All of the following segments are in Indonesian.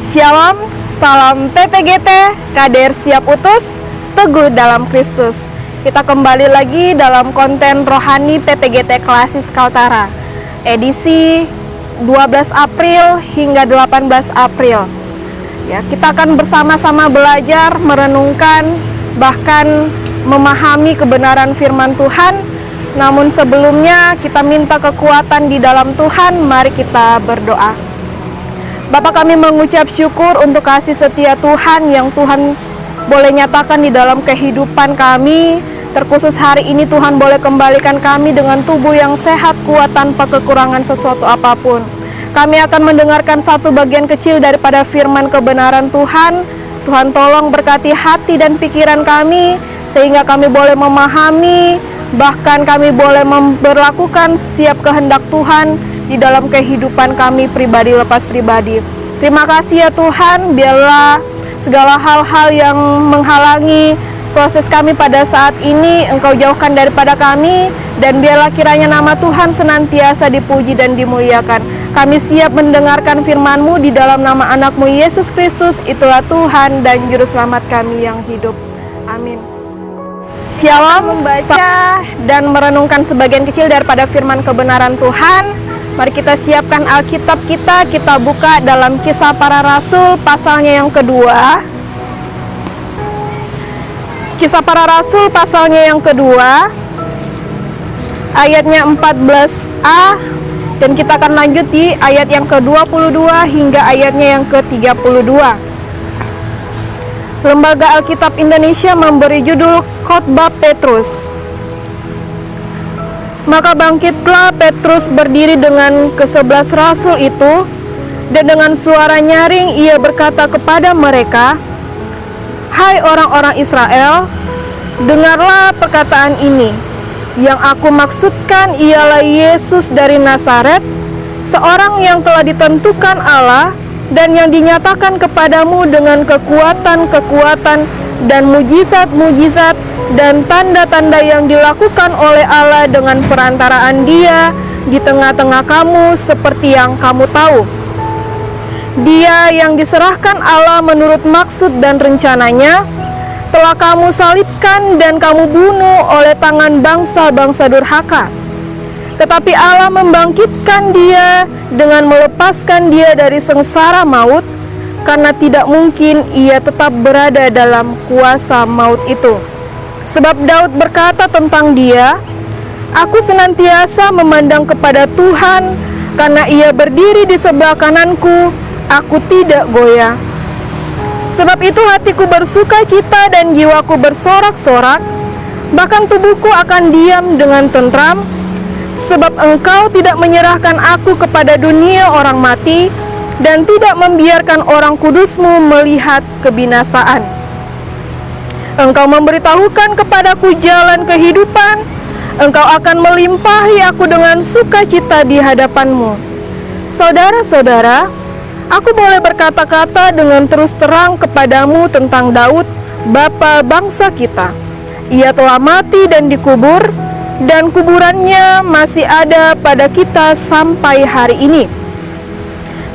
Shalom, salam PPGT, KDR siap utus, teguh dalam Kristus. Kita kembali lagi dalam konten rohani PPGT Klasis Kaltara, edisi 12 April hingga 18 April. Ya, kita akan bersama-sama belajar, merenungkan, bahkan memahami kebenaran firman Tuhan. Namun sebelumnya kita minta kekuatan di dalam Tuhan, mari kita berdoa. Bapa, kami mengucap syukur untuk kasih setia Tuhan yang Tuhan boleh nyatakan di dalam kehidupan kami. Terkhusus hari ini Tuhan boleh kembalikan kami dengan tubuh yang sehat, kuat, tanpa kekurangan sesuatu apapun. Kami akan mendengarkan satu bagian kecil daripada firman kebenaran Tuhan. Tuhan tolong berkati hati dan pikiran kami, sehingga kami boleh memahami, bahkan kami boleh memberlakukan setiap kehendak Tuhan di dalam kehidupan kami pribadi lepas pribadi. Terima kasih ya Tuhan, biarlah segala hal-hal yang menghalangi proses kami pada saat ini Engkau jauhkan daripada kami, dan biarlah kiranya nama Tuhan senantiasa dipuji dan dimuliakan. Kami siap mendengarkan firman-Mu di dalam nama anak-Mu Yesus Kristus, itulah Tuhan dan Juru Selamat kami yang hidup. Amin. Shalom, membaca dan merenungkan sebagian kecil daripada firman kebenaran Tuhan. Mari kita siapkan Alkitab kita buka dalam Kisah Para Rasul pasalnya yang kedua. Kisah Para Rasul pasalnya yang kedua, ayatnya 14a, dan kita akan lanjut di ayat yang ke-22 hingga ayatnya yang ke-32. Lembaga Alkitab Indonesia memberi judul Khotbah Petrus. Maka bangkitlah Petrus berdiri dengan ke-11 rasul itu, dan dengan suara nyaring ia berkata kepada mereka, "Hai orang-orang Israel, dengarlah perkataan ini. Yang aku maksudkan ialah Yesus dari Nazaret, seorang yang telah ditentukan Allah dan yang dinyatakan kepadamu dengan kekuatan-kekuatan dan mujizat-mujizat dan tanda-tanda yang dilakukan oleh Allah dengan perantaraan Dia di tengah-tengah kamu, seperti yang kamu tahu. Dia yang diserahkan Allah menurut maksud dan rencananya telah kamu salibkan dan kamu bunuh oleh tangan bangsa-bangsa durhaka. Tetapi Allah membangkitkan Dia dengan melepaskan Dia dari sengsara maut, karena tidak mungkin Ia tetap berada dalam kuasa maut itu. Sebab Daud berkata tentang Dia, aku senantiasa memandang kepada Tuhan, karena Ia berdiri di sebelah kananku, aku tidak goyah. Sebab itu hatiku bersuka cita dan jiwaku bersorak-sorak, bahkan tubuhku akan diam dengan tentram, sebab Engkau tidak menyerahkan aku kepada dunia orang mati, dan tidak membiarkan orang kudus-Mu melihat kebinasaan. Engkau memberitahukan kepadaku jalan kehidupan, Engkau akan melimpahi aku dengan sukacita di hadapan-Mu. Saudara-saudara, aku boleh berkata-kata dengan terus terang kepadamu tentang Daud, bapa bangsa kita. Ia telah mati dan dikubur, dan kuburannya masih ada pada kita sampai hari ini.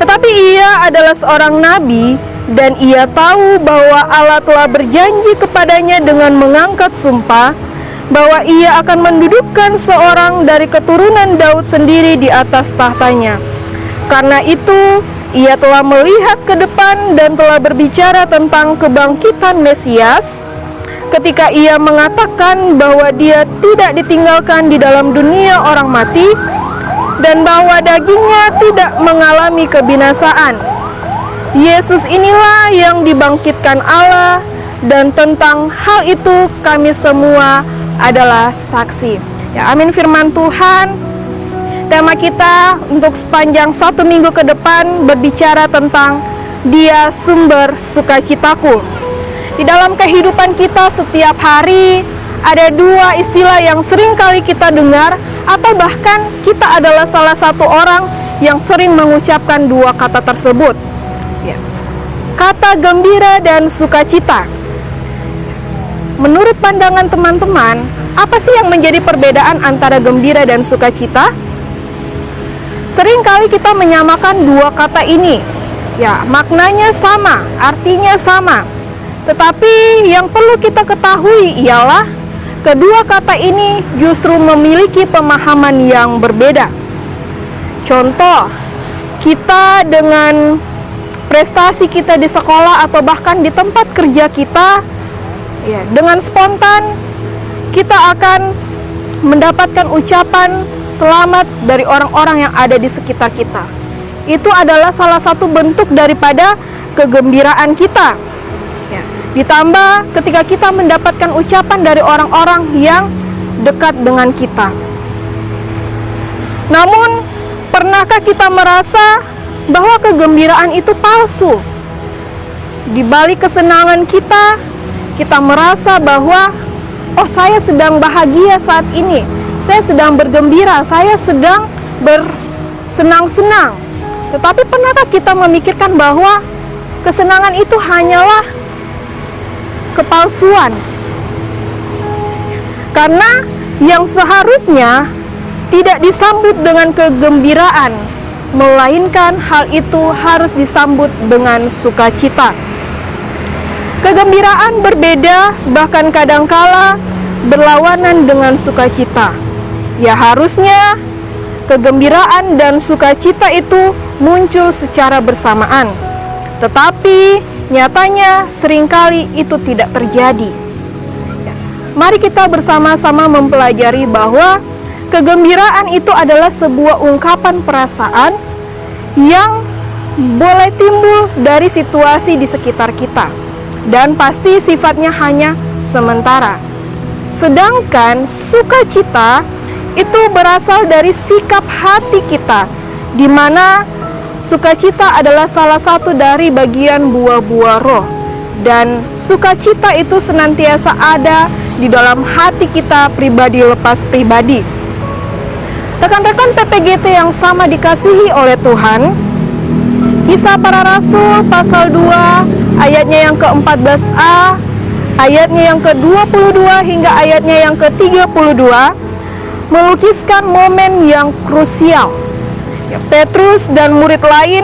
Tetapi ia adalah seorang nabi, dan ia tahu bahwa Allah telah berjanji kepadanya dengan mengangkat sumpah, bahwa ia akan mendudukkan seorang dari keturunan Daud sendiri di atas tahtanya. Karena itu, ia telah melihat ke depan dan telah berbicara tentang kebangkitan Mesias, ketika ia mengatakan bahwa dia tidak ditinggalkan di dalam dunia orang mati, dan bahwa dagingnya tidak mengalami kebinasaan. Yesus inilah yang dibangkitkan Allah, dan tentang hal itu kami semua adalah saksi. Ya, amin firman Tuhan. Tema kita untuk sepanjang 1 minggu ke depan berbicara tentang Dia sumber sukacitaku. Di dalam kehidupan kita setiap hari ada dua istilah yang sering kali kita dengar, atau bahkan kita adalah salah satu orang yang sering mengucapkan dua kata tersebut. Ya. Kata gembira dan sukacita. Menurut pandangan teman-teman, apa sih yang menjadi perbedaan antara gembira dan sukacita? Seringkali kita menyamakan dua kata ini. Ya, maknanya sama, artinya sama. Tetapi yang perlu kita ketahui ialah kedua kata ini justru memiliki pemahaman yang berbeda. Contoh, kita dengan prestasi kita di sekolah atau bahkan di tempat kerja kita, ya, dengan spontan kita akan mendapatkan ucapan selamat dari orang-orang yang ada di sekitar kita. Itu adalah salah satu bentuk daripada kegembiraan kita. Ya, ditambah ketika kita mendapatkan ucapan dari orang-orang yang dekat dengan kita. Namun, pernahkah kita merasa bahwa kegembiraan itu palsu? Di balik kesenangan kita, kita merasa bahwa, oh, saya sedang bahagia saat ini, saya sedang bergembira, saya sedang bersenang-senang. Tetapi pernahkah kita memikirkan bahwa kesenangan itu hanyalah kepalsuan? Karena yang seharusnya tidak disambut dengan kegembiraan, melainkan hal itu harus disambut dengan sukacita. Kegembiraan berbeda, bahkan kadangkala berlawanan dengan sukacita. Ya, harusnya kegembiraan dan sukacita itu muncul secara bersamaan. Tetapi nyatanya seringkali itu tidak terjadi. Ya, mari kita bersama-sama mempelajari bahwa kegembiraan itu adalah sebuah ungkapan perasaan yang boleh timbul dari situasi di sekitar kita, dan pasti sifatnya hanya sementara. Sedangkan sukacita itu berasal dari sikap hati kita, di mana sukacita adalah salah satu dari bagian buah-buah roh, dan sukacita itu senantiasa ada di dalam hati kita pribadi lepas pribadi. Rekan-rekan PPGT yang sama dikasihi oleh Tuhan, Kisah Para Rasul pasal 2 ayatnya yang ke-14a, ayatnya yang ke-22 hingga ayatnya yang ke-32 melukiskan momen yang krusial. Ya, Petrus dan murid lain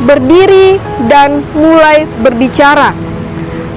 berdiri dan mulai berbicara.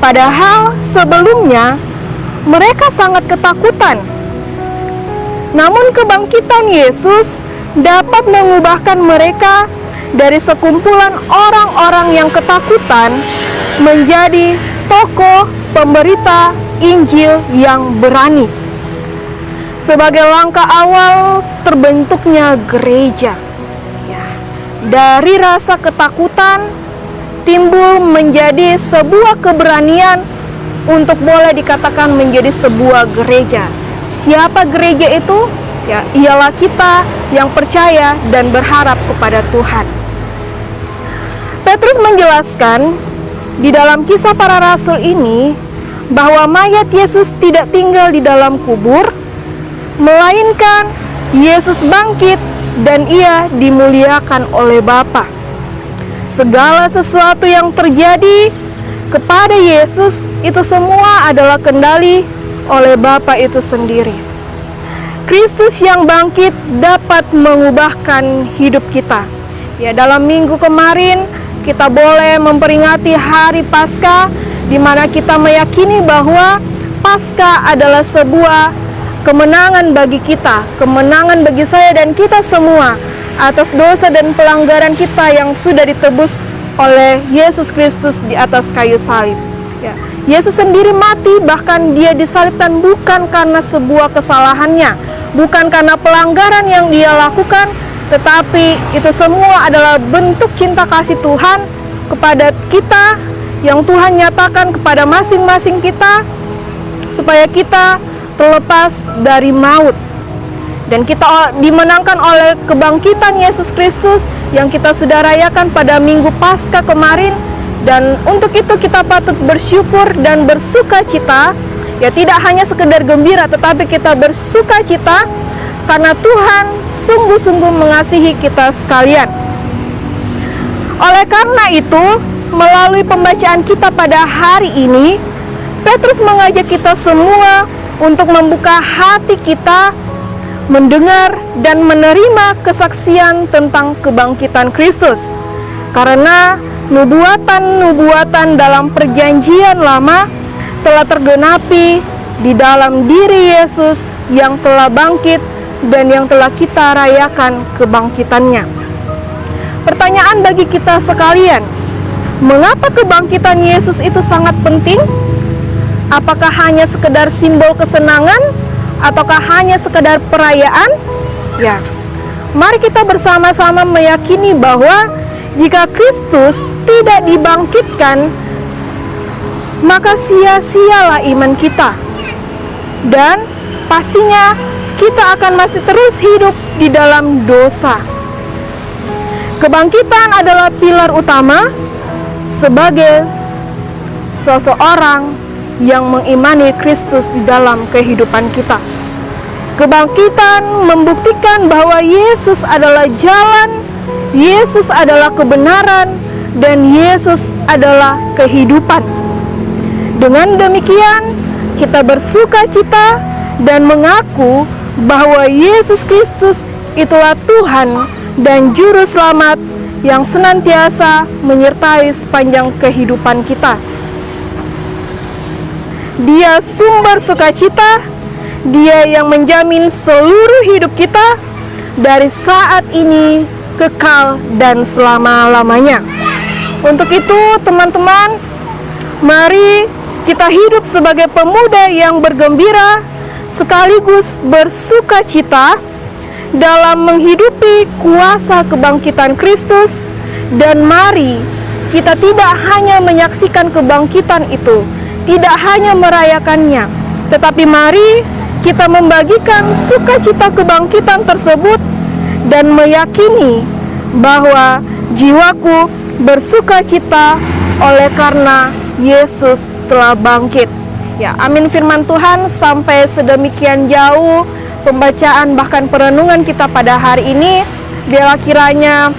Padahal sebelumnya mereka sangat ketakutan. Namun kebangkitan Yesus dapat mengubahkan mereka dari sekumpulan orang-orang yang ketakutan menjadi tokoh pemberita Injil yang berani. Sebagai langkah awal terbentuknya gereja. Ya, dari rasa ketakutan timbul menjadi sebuah keberanian untuk boleh dikatakan menjadi sebuah gereja. Siapa gereja itu? Ya, ialah kita yang percaya dan berharap kepada Tuhan. Petrus menjelaskan di dalam Kisah Para Rasul ini bahwa mayat Yesus tidak tinggal di dalam kubur, melainkan Yesus bangkit dan ia dimuliakan oleh Bapa. Segala sesuatu yang terjadi kepada Yesus itu semua adalah kendali oleh Bapa itu sendiri. Kristus yang bangkit dapat mengubahkan hidup kita. Ya, dalam minggu kemarin kita boleh memperingati hari Paskah, di mana kita meyakini bahwa Paskah adalah sebuah kemenangan bagi kita, kemenangan bagi saya dan kita semua atas dosa dan pelanggaran kita yang sudah ditebus oleh Yesus Kristus di atas kayu salib. Ya, Yesus sendiri mati, bahkan dia disalibkan bukan karena sebuah kesalahannya, bukan karena pelanggaran yang dia lakukan, tetapi itu semua adalah bentuk cinta kasih Tuhan kepada kita yang Tuhan nyatakan kepada masing-masing kita supaya kita terlepas dari maut. Dan kita dimenangkan oleh kebangkitan Yesus Kristus yang kita sudah rayakan pada Minggu Paskah kemarin. Dan untuk itu kita patut bersyukur dan bersuka cita. Ya, tidak hanya sekedar gembira, tetapi kita bersuka cita karena Tuhan sungguh-sungguh mengasihi kita sekalian. Oleh karena itu, melalui pembacaan kita pada hari ini, Petrus mengajak kita semua untuk membuka hati kita, mendengar dan menerima kesaksian tentang kebangkitan Kristus. Karena nubuatan-nubuatan dalam perjanjian lama telah tergenapi di dalam diri Yesus yang telah bangkit dan yang telah kita rayakan kebangkitannya. Pertanyaan bagi kita sekalian, mengapa kebangkitan Yesus itu sangat penting? Apakah hanya sekedar simbol kesenangan ataukah hanya sekedar perayaan? Ya, mari kita bersama-sama meyakini bahwa jika Kristus tidak dibangkitkan, maka sia-sialah iman kita. Dan pastinya kita akan masih terus hidup di dalam dosa. Kebangkitan adalah pilar utama sebagai seseorang yang mengimani Kristus di dalam kehidupan kita. Kebangkitan membuktikan bahwa Yesus adalah jalan, Yesus adalah kebenaran, dan Yesus adalah kehidupan. Dengan demikian, kita bersuka cita dan mengaku bahwa Yesus Kristus itulah Tuhan dan Juru Selamat yang senantiasa menyertai sepanjang kehidupan kita. Dia sumber sukacita, Dia yang menjamin seluruh hidup kita dari saat ini kekal dan selama-lamanya. Untuk itu, teman-teman, mari kita hidup sebagai pemuda yang bergembira sekaligus bersukacita dalam menghidupi kuasa kebangkitan Kristus, dan mari kita tidak hanya menyaksikan kebangkitan itu, tidak hanya merayakannya, tetapi mari kita membagikan sukacita kebangkitan tersebut dan meyakini bahwa jiwaku bersukacita oleh karena Yesus telah bangkit. Ya, amin firman Tuhan. Sampai sedemikian jauh pembacaan bahkan perenungan kita pada hari ini. Biarlah kiranya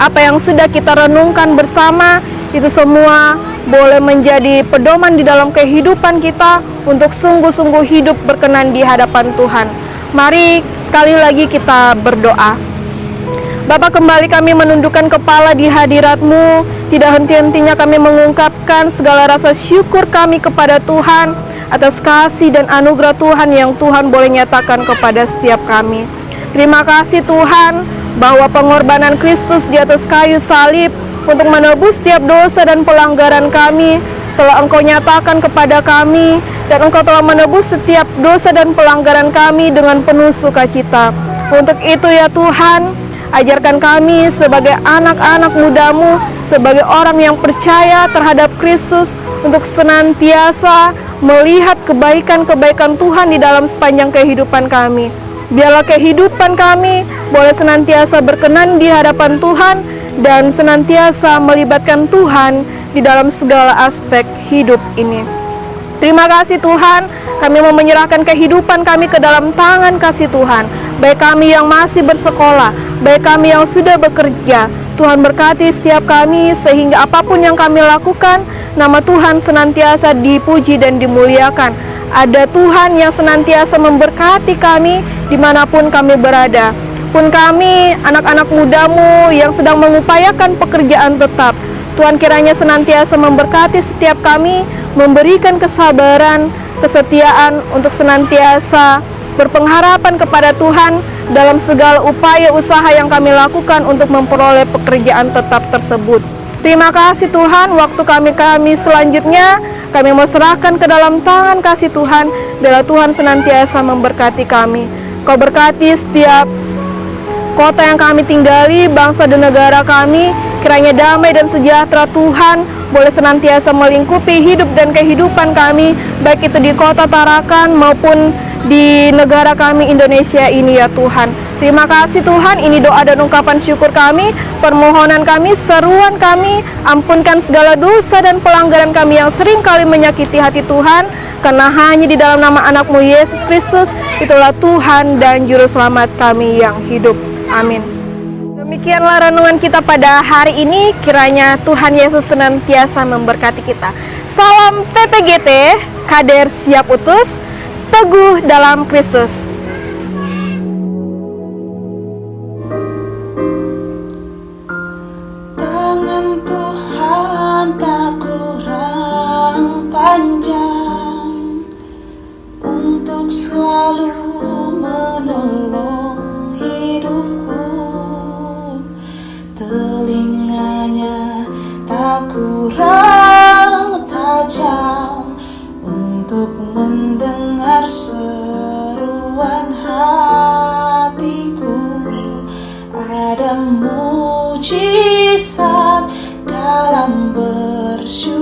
apa yang sudah kita renungkan bersama itu semua boleh menjadi pedoman di dalam kehidupan kita untuk sungguh-sungguh hidup berkenan di hadapan Tuhan. Mari sekali lagi kita berdoa. Bapa, kembali kami menundukkan kepala di hadirat-Mu. Tidak henti-hentinya kami mengungkapkan segala rasa syukur kami kepada Tuhan atas kasih dan anugerah Tuhan yang Tuhan boleh nyatakan kepada setiap kami. Terima kasih Tuhan bahwa pengorbanan Kristus di atas kayu salib untuk menebus setiap dosa dan pelanggaran kami telah Engkau nyatakan kepada kami, dan Engkau telah menebus setiap dosa dan pelanggaran kami dengan penuh sukacita. Untuk itu ya Tuhan, ajarkan kami sebagai anak-anak muda-Mu, sebagai orang yang percaya terhadap Kristus, untuk senantiasa melihat kebaikan-kebaikan Tuhan di dalam sepanjang kehidupan kami. Biarlah kehidupan kami boleh senantiasa berkenan di hadapan Tuhan dan senantiasa melibatkan Tuhan di dalam segala aspek hidup ini. Terima kasih Tuhan, kami mau menyerahkan kehidupan kami ke dalam tangan kasih Tuhan. Baik kami yang masih bersekolah, baik kami yang sudah bekerja, Tuhan berkati setiap kami sehingga apapun yang kami lakukan, nama Tuhan senantiasa dipuji dan dimuliakan. Ada Tuhan yang senantiasa memberkati kami dimanapun kami berada. Pun kami, anak-anak muda-Mu yang sedang mengupayakan pekerjaan tetap, Tuhan kiranya senantiasa memberkati setiap kami, memberikan kesabaran, kesetiaan untuk senantiasa berpengharapan kepada Tuhan dalam segala upaya usaha yang kami lakukan untuk memperoleh pekerjaan tetap tersebut. Terima kasih Tuhan, waktu kami selanjutnya kami mau serahkan ke dalam tangan kasih Tuhan. Biarlah Tuhan senantiasa memberkati kami. Kau berkati setiap kota yang kami tinggali, bangsa dan negara kami. Kiranya damai dan sejahtera Tuhan boleh senantiasa melingkupi hidup dan kehidupan kami, baik itu di kota Tarakan maupun di negara kami Indonesia ini ya Tuhan. Terima kasih Tuhan, ini doa dan ungkapan syukur kami, permohonan kami, seruan kami. Ampunkan segala dosa dan pelanggaran kami yang sering kali menyakiti hati Tuhan, karena hanya di dalam nama anak-Mu Yesus Kristus, itulah Tuhan dan Juru Selamat kami yang hidup. Amin. Demikianlah renungan kita pada hari ini. Kiranya Tuhan Yesus senantiasa memberkati kita. Salam PPGT, kader siap utus, teguh dalam Kristus. Tangan Tuhan kurang tajam untuk mendengar seruan hatiku. Ada mujizat dalam bersyukur.